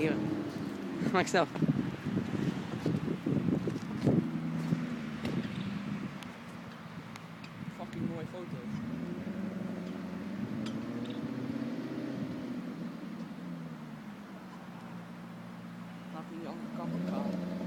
hier. Maak snel. Fucking mooie foto's. Laten we die andere kant op gaan.